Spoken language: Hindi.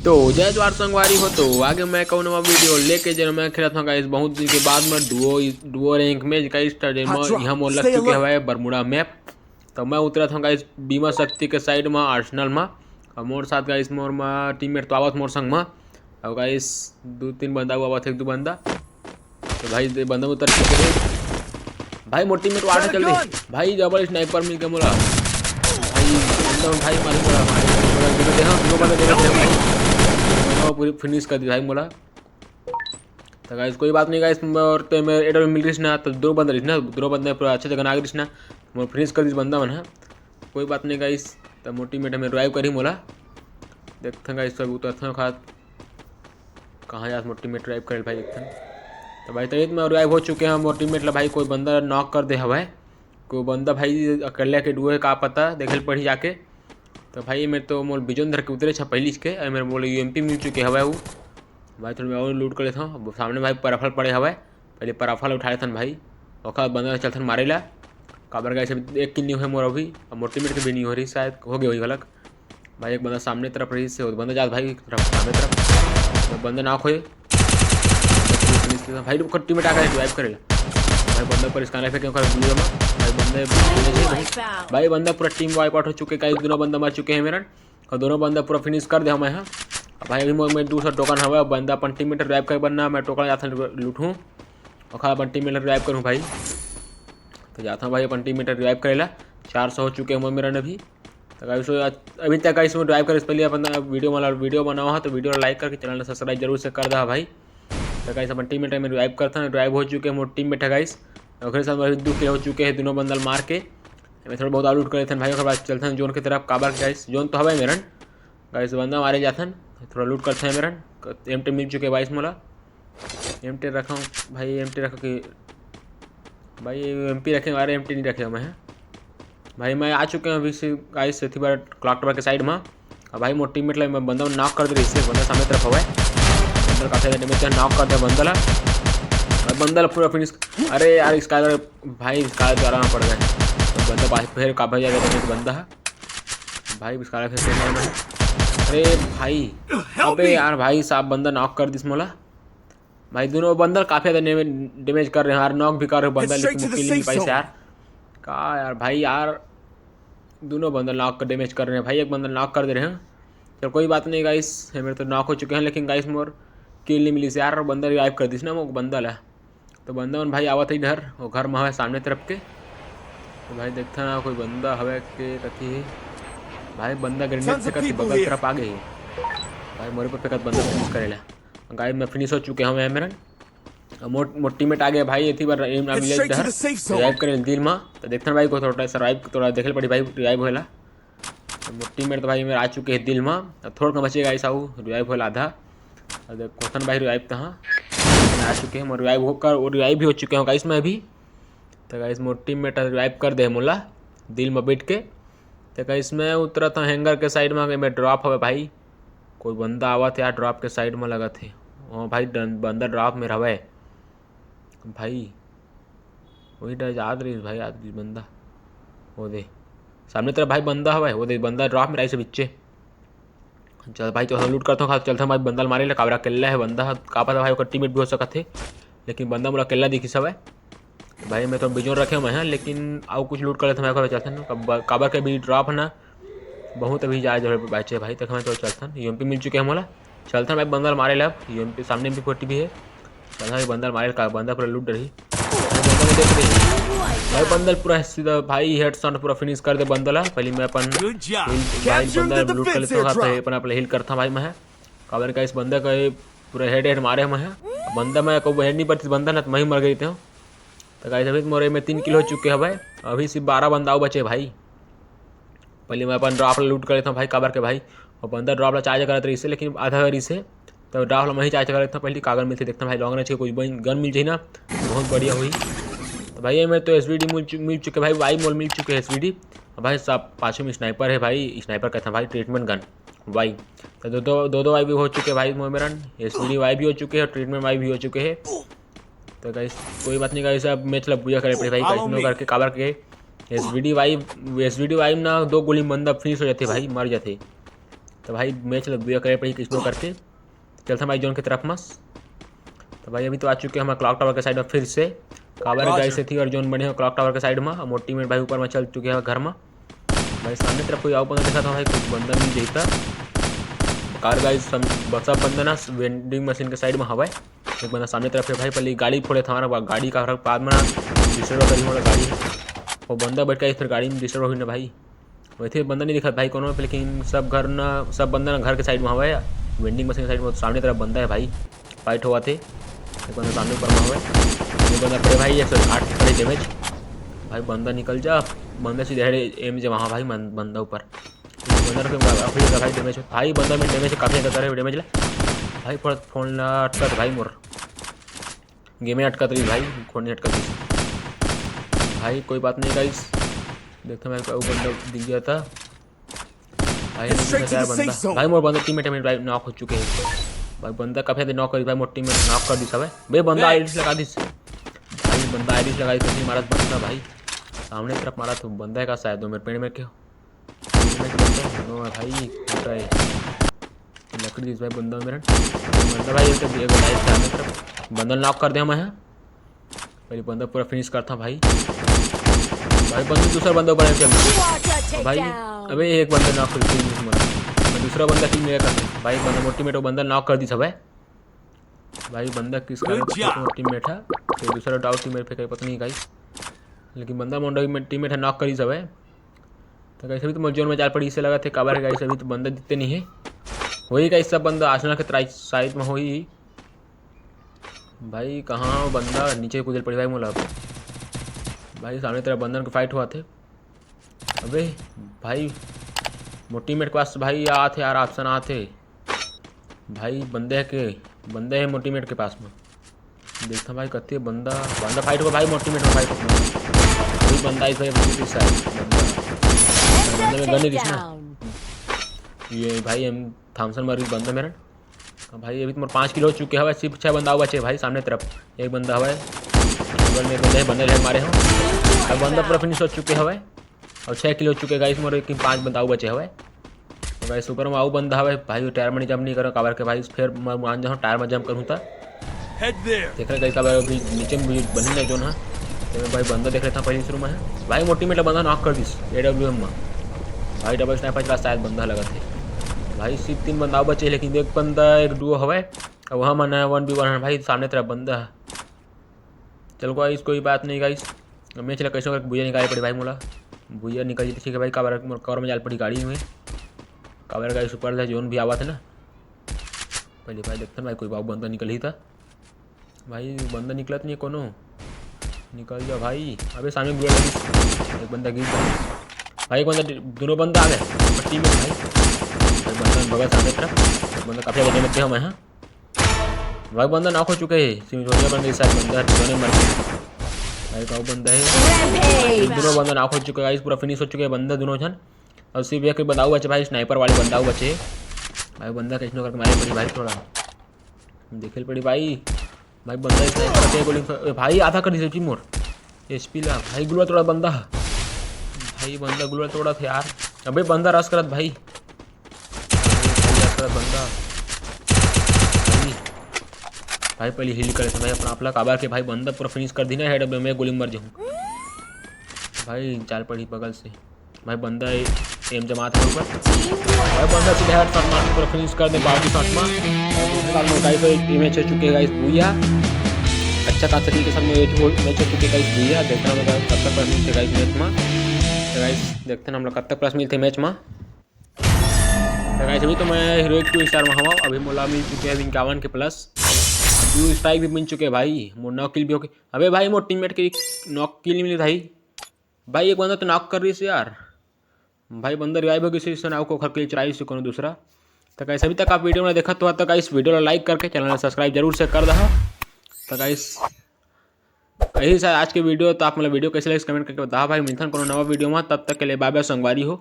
तो जय द्वार संगवारी हो। तो आगे मैं कहूँ नवा वीडियो लेके जो मैं खेला था गाइस बहुत दिन के बाद में डुओ रैंक में गाइस यहाँ मोर लग चुके हुए बरमुड़ा मैप। तो मैं उतरा था गाइस बीमा शक्ति के साइड में आर्सेनल में और मोर साथ गाइस मोर में टीममेट तो आवत मोर संग में और गाइस 2-3 बंदा हुआ थे 1-2 बंदा। तो भाई बंदा उतर चुके भाई मोर टीममेट आठ चल रही भाई डबल स्नाइपर मिल के मोला भाई पूरी फिनिश कर दी भाई मोला। तो गाइस कोई बात नहीं गाइस और तो मैं एडर मिल रही ना तो दो बंदे पूरा अच्छे जगह आ गई ना मोर फिनिश कर दी बंदा मन है। कोई बात नहीं गाइस तो मोर टीममेट में रिवाइव करी मोला देखते गाइस सब उतर खा कहाँ जा मोर टीममेट रिवाइव कर भाई देखते। तो भाई तरीत में रिवाइव हो चुके हैं मोर टीममेट ला भाई कोई बंदा नॉक कर दे हवा कोई बंदा भाई अकेले के डुए का पता देखे पड़ी जाके। तो भाई मेरे तो मोल बिजोन धर के उतरे पहली के मेरे मोल यूएमपी मिल चुके हवा वो भाई थोड़ा मैं और लूट कर लेता हूँ सामने भाई पराफल पड़े हवा पहले पराफल उठाए थे भाई और बंदा चलते मारे ला काबर गए एक किल नहीं हुए मोर अभी और मोटी मेट के भी नहीं हो रही शायद हो गई वही गलत भाई एक बंदा सामने तरफ रही से बंदा जात भाई सामने तरफ तो बंदा ना खोए भाई टीममेट आ गए ड्राइव करेला भाई बंदा पर इसका लाइफ भाई बंदा पूरा टीम वाइप आउट हो चुके कई दोनों बंदा मर चुके हैं मेरा और दोनों बंदा पूरा फिनिश कर दिया मैं यहाँ भाई अभी मैं दूसरा टोकन हवा बंदा अपन टीम में ड्राइव कर बनना मैं टोकन जाता लूटूँ और खा अपन टीम में ड्राइव करूँ भाई। तो जाता हूँ भाई अपन टीम में ड्राइव करेला 400 हो चुके हैं मेरा अभी। तो अभी तक इसमें ड्राइव कर पहले अपन वीडियो बनाओ है तो वीडियो लाइक करके चैनल सब्सक्राइब जरूर से कर दे भाई। तो गाइस अपन टीम में ड्राइव करता है ड्राइव हो चुके हैं मोर टीम में गाइस और साथ 2 किल हो चुके हैं दोनों बंदल मार के मैं थोड़ा बहुत आउट कर लेते हैं भाई और बाद चलते हैं जोन की तरफ काबर गाइस जोन तो हवा मेरन गाइस बंदा मारे जाते हैं थोड़ा लूट करते हैं मेरन एमटी मिल चुके हैं 22 मोला एमटी रखा हूँ भाई एमटी रखो कि भाई एमपी रखे अरे एमटी नहीं रखे मैं भाई मैं आ चुके हैं अभी से गाइस थी बार क्लॉक टावर के साइड में और भाई मोर टीममेट ला मैं बंदा नॉक कर दे रही इससे बंदा सामने तरफ हुआ है बंदल काफी डैमेज नॉक कर दिया बंदल पूरा फिनिश। अरे यार इसका भाई इसका तो आराम पड़ गए तो बंदा फिर काफी ज़्यादा बंदा है भाई इसका फिर अरे भाई अबे यार भाई साहब बंदा नॉक कर दिस मोला भाई दोनों बंदल काफ़ी ज़्यादा डैमेज कर रहे हैं यार नॉक भी कर रहे हैं बंदल लेकिन किल नहीं पाई यार कहा यार भाई यार दोनों बंदल नॉक कर डैमेज कर रहे हैं भाई एक बंदल नॉक कर दे रहे हैं। तो कोई बात नहीं गाइस मेरे तो नॉक हो चुके हैं लेकिन गाइस मोर किल नहीं मिली से यार बंदा रिवाइव कर दिस ना वो बंदल है तो बंदा भाई आवत है इधर वो घर में हवे सामने तरफ के तो भाई देखता ना कोई बंदा हवे के कथी है भाई बंदा ग्रेनेड से कथी बगल तरफ आ गई भाई मोरे पर फेंकत बंदा फिनिश करेला गाइस में फिनिश हो चुके हैं मेरा मोर टीममेट आ गया भाई इतनी बार एम ना मिले इधर रिवाइव करे दिल में तो देखते भाई को थोड़ा सर्वाइव थोड़ा देखे पड़ी भाई रिवाइव होला तो मोर टीममेट तो भाई मेरे आ चुके हैं दिल में थोड़ा बचेगा ऐसा वो रिवाइव होला आधा क्वेश्चन भाई रिवाइव तो हाँ आ चुके हैं रिवाइव होकर और रिवाइव भी हो चुके हैं गाइस में अभी। तो गाइस मोर टीममेट रिवाइव कर दे मोला दिल में बैठ के तो गाइस मैं उतरा था हैंगर के साइड में मैं ड्रॉप हवे भाई कोई बंदा आवा था यार ड्रॉप के साइड में लगा थे वहाँ भाई बंदा ड्रॉप में रहा भाई वही याद रही भाई याद बंदा वो दे सामने तरफ भाई बंदा हवा वो दे बंदा ड्रॉप में रही से बिच्चे चल भाई तो लूट करता हूँ चलता भाई बंदा मारे ला काबरा केल्ला है बंदा का पता भाई टीममेट भी हो सका थे लेकिन बंदा मुला केल्ला दिखी सब है भाई मैं तो बिजोन रखे मैं हाँ लेकिन आओ कुछ लूट कर लेते मैं चलता ना काबर के भी ड्रॉप है ना बहुत अभी जा जो बचे भाई तक मैं तो चलता यूएमपी मिल चुके हैं मोला चलता भाई बंदर मारे ला यूएमपी सामने भी 40 भी है चलता भाई बंदर मारे का बंदा पूरा लूट रही देख रही भाई बंदर पूरा सीधा भाई हेड शॉट पूरा फिनिश कर दे बंदला पहले मैं अपन भाई बंदा लूट कर लेता हूँ अपन अपने हिल करता भाई मैं काबर का इस बंदे का पूरा हेड मारे मैं बंदा मैं को हेड नहीं पड़ती बंदा ना तो मैं मर गई थे। तो गाइस अभी मोरे में 3 किल हो चुके हैं भाई अभी सिर्फ 12 बंदा बचे भाई पहले मैं अपन ड्रॉप लूट कर लेता हूँ भाई काबर के भाई और बंदा ड्रॉप चार्ज कर रही से लेकिन आधा करी से तो ड्रॉप मैं ही चार्ज कर लेता हूँ पहले कागज मिलते देखता भाई लॉन्ग रेंज कोई गन मिल जाए ना बहुत बढ़िया हुई। तो भाई मैं तो SVD मिल चुके भाई वाई मोल मिल चुके हैं SVD भाई सब पाँचों में स्नाइपर है भाई स्नाइपर कहता भाई ट्रीटमेंट गन वाई तो दो वाई भी हो चुके भाई मेरा SVD वाई भी हो चुके हैं और ट्रीटमेंट वाई भी हो चुके हैं। तो गाइस कोई बात नहीं गाइस अब मैच पूजा करे पड़े भाई कैसे करके काबर के SVD वाई ना 2 गोली बंदा फिनिश हो जाते भाई मर जाते तो भाई मैच लग दिया करे पड़ी किसनो करके चलते भाई जोन की तरफ मस्त। तो भाई अभी तो आ चुके हैं हमारे क्लॉक टावर के साइड में फिर से काबर गाय से थी और जोन बने हो क्लॉक टावर के साइड में मोटी में भाई ऊपर में चल चुके हैं घर में। भाई सामने तरफ कोई आओ बंदा देखा था भाई कुछ बंदा नहीं देखता कार गाय सब बंदा ना वेंडिंग मशीन के साइड में हवा एक बंदा सामने तरफ है भाई पहले गाड़ी फोड़े था हमारा गाड़ी का बाद में डिस्टर्ब करी वाला गाड़ी है वो बंदा बैठ के फिर गाड़ी में डिस्टर्ब हुई ना भाई वैसे बंदा नहीं दिखा भाई कौन लेकिन सब घर ना सब बंदा ना घर के साइड में हवा है वेंडिंग मशीन के साइड में सामने तरफ बंदा है भाई फाइट हुआ थे एक बंदा सामने ऊपर में हुआ है बंदा पड़े भाई 108 के पड़े डैमेज भाई बंदा निकल जा बंदा सीधे एम जे वहाँ भाई बंदा ऊपर बंदा काफ़ी भाई डैमेज भाई बंदा में डैमेज काफ़ी ज़्यादा है डैमेज भाई पूरा फोन अटकत भाई मोर गेम में अटकत रही भाई फोन नहीं अटकत रही भाई कोई बात नहीं गाइस देखते मेरे को बंदा दिख गया था भाई बंदा भाई मोर बंदा टीममेट में भाई नॉक हो चुके हैं भाई बंदा काफी देर नॉक करी भाई मोर टीममेट नॉक कर दी सब है भाई बंदा आईरिश लगा दी भाई बंदा आईरिश लगा दी मारा बंदा भाई सामने तरफ मारा तो बंदा का शायद मेरे पेड़ में क्यों भाई लकड़ी दी भाई बंदा मेरा बंदा भाई सामने तरफ बंदा नॉक कर दिया मैं पहले बंदा पूरा फिनिश करता भाई भाई बंदा दूसरा बंदा ऊपर है भाई अबे एक बंदा नॉक कर दी दूसरा बंदा टीम मेरा कर भाई बंदा मोटीमेट बंदा नॉक कर दी सब है भाई बंदा किसका टीममेट है तो दूसरा डाउट टीममेट पे कहीं पता नहीं गाइस लेकिन बंदा मोंडा टीममेट है नॉक करी सब है तो कैसे भी तो जोन में जाल पड़ी इससे लगा थे काबर है गाइस अभी तो बंदा दिखते नहीं है वही गाइस सब बंदा आसना के साइड में हो ही भाई कहाँ बंदा नीचे कूदल पड़ी भाई मोला भाई सामने तरफ बंदन के फाइट हुआ थे अबे भाई मोटीमेट के पास भाई आते यार ऑप्शन आते भाई बंदे है मोटीमेट के पास में देखता भाई कत्ते बंदा फाइट हुआ भाई मोटीमेट में फाइट हुआ बंदा इस में गन दिखना ये भाई एम थॉमसन मर बंदा मेरा भाई अभी तुम्हारे 5 किलो हो चुके हैं सिर्फ 6 बंदा हुआ बचे भाई सामने तरफ एक बंदा हुआ है बगल में बंदे मारे हो अब बंदा पूरा फिनिश हो चुके हैं और 6 किलो हो चुके गाइस मोर 5 बंदा बचे हुए तो गाइस ऊपर में आऊ बंदा है भाई टायर में जंप नहीं करो काबर के भाई फिर मैं मान जाऊँ टायर में जंप करूँ तो देख रहे गाइस काबर अभी नीचे में बनी ना जो ना तो भाई बंदा देख रहा था पहले शुरू में है भाई मोटीमेट बंदा नॉक कर दिस AWM में भाई डबल स्नाइपर का शायद बंदा लगा थे भाई सिर्फ 3 बंदा बचे लेकिन एक बंदा एक डुओ हवा और वहाँ मन है 1v1 है भाई सामने तरफ बंदा है चलो गाइस कोई बात नहीं गाइस मैं चला कैसे करके भूया निकाल पड़ी भाई मोला भूया निकल जी ठीक है भाई कवर में जाल पड़ी गाड़ी में काबर गाइस ऊपर था जोन भी आवा था ना पहले भाई देखते भाई कोई बाबू बंदा निकल ही था भाई बंदा निकला तो नहीं कोनो निकल जा भाई अबे सामने बुआ लगी एक बंदा गिर गया भाई एक बंदा दोनों बंदा आ गए टीम में भाई बंदा बगल सामने तरफ बंदा काफ़ी बजे में थे हम यहाँ भाई बंदा नॉक हो चुके हैं सिमरोनिया बंदे इस साइड बंदा दोनों मर गए भाई काऊ बंदा है दोनों बंदा नॉक हो चुके हैं पूरा फिनिश हो चुके हैं बंदा दोनों जन और सिर्फ एक बंदा बचे भाई स्नाइपर वाले बंदा बचे भाई बंदा कैसे करके मारे पड़ी भाई थोड़ा देखे पड़ी भाई बंदा स्नाइपर गोली भाई आधा कर दी मोर HP ला भाई गुलवा तोड़ा बंदा भाई बंदा गुलवा तोड़ा थे यार अबे बंदा रस करत भाई बंदा भाई पहले हिल करे भाई अपना आपला काबर के भाई बंदा पूरा फिनिश कर दी ना हेड में गोली मर जाऊँ भाई चाल पड़ी बगल से भाई बंदा एम जमात है ऊपर भाई बंदा सीधे हेड शॉट मार के पूरा फिनिश कर दे बाकी शॉट में गाइस मैच हो चुके हैं गाइस भूया अच्छा खासा तरीके से मैच हो चुके गाइस भूया देखते हैं हम लोग कब तक प्लस मिलते गाइस मैच में तो गाइस देखते हैं हम लोग कब तक प्लस मिलते मैच में तो गाइस अभी तो मैं हीरोइक 2 स्टार में हूँ अभी मोला मिल चुके हैं 51 के प्लस 2 स्ट्राइक भी मिल चुके हैं भाई मोर नॉक किल भी होके अबे भाई मोर टीममेट के नॉक किल नहीं मिली भाई एक बंदा तो नॉक कर रही से यार भाई बंदा रिवाइव हो गई से नाव को खर के चराई से कोनो दूसरा तो गाइस अभी तक आप वीडियो में देखा तो गाइस वीडियो को लाइक करके चैनल को सब्सक्राइब जरूर से कर दहा तो गाइस यही सर आज के वीडियो तो आप मतलब वीडियो कैसे लगे कमेंट करके बता भाई मिलता कोनो नवा वीडियो में तब तक के लिए बाय बाय संगवारी हो।